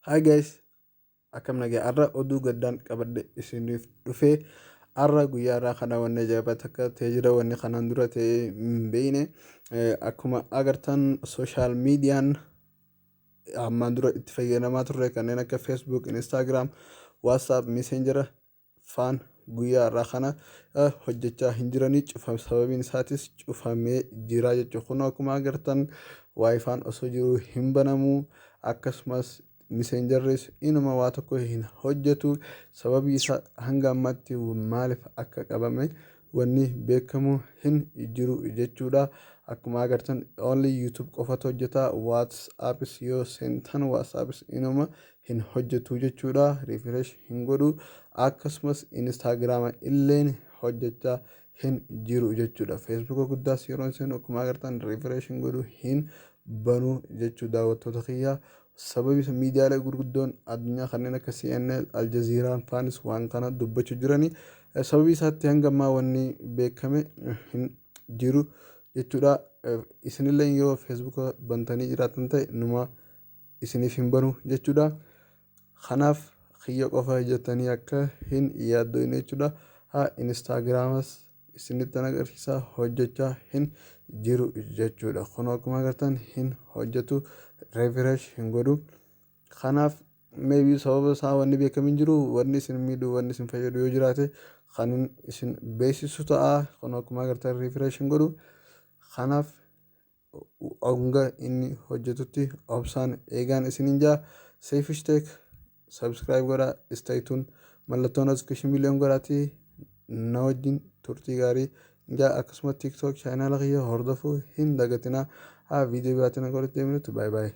Hi guys, akkam nagaa har'a oduu gaddaan qabadhe isiniif dhufee har'a guyyaarraa kana wanni ajaa'ibaa takka ta'ee jira wanni kanaan dura ta'ee hin beekne akkuma agartan sooshaal miidiyaan ammaan dura itti fayyadamaa turre kanneen akka feesbuuk, instaagiraam, waatsaap, meeseenjera faan guyyaarraa kana hojjechaa hin jiranii sababiin isaatis cufamee jira jechuudha. Kun akkuma agartan waayifaan osoo jiru hin banamuu akkasumas miseenjarris inuma waa tokko hin hojjetu sababii isa hanga ammatti maaliif akka qabame wanni beekamu hin jiru jechuudha. Akkuma agartan only YouTube qofatu hojjeta. WhatsAppis yoo seentan WhatsAppis inuma hin hojjetu jechuudha. Refresh hin godhu akkasumas Instagram illeen hojjechaa hin jiru jechuudha. Facebook guddaas yeroo seenu akkuma agartan refresh hin godhu hin banu jechuudha daawwattoota kiyyaa. Sababii miidiyaalee gurguddoon addunyaa kanneen akka CNN, Aljazeeraan faanis waan kana dubbachuu jiranii sababii isaatti hanga ammaa wanni beekame hin jiru jechuudha. Isinillee yoo Facebook bantanii jiraatan ta'e numa isiniif hin banu jechuudha. Kanaaf kiyya qofa jettanii akka hin yaaddoon jechuudha. Instaagiraamas isinitti agarsiisa hojjechaa hin jiru jechuudha. Kun akkuma agartan hin hojjetu refresh hin godhu. Kanaaf maybe sababa isaa wanni beekamu hin jiru wanni isin miidhu wanni isin fayyadu yoo jiraate kan isin beeksisu ta'a. Kun akkuma agartan refresh hin godhu. Kanaaf hanga inni hojjetutti obsaan eegaan isinin jaa. Selfish Tech subscribe godhaa. Stay tuned. Mallattoo notification miliyoon godhaatii na wajjin turtii gaarii jaa. Akkasumas TikTok chaanaala kiyya hordofuu hin dagatinaa. Viidiyoo biraatiin akka walitti deebinutti bye bye.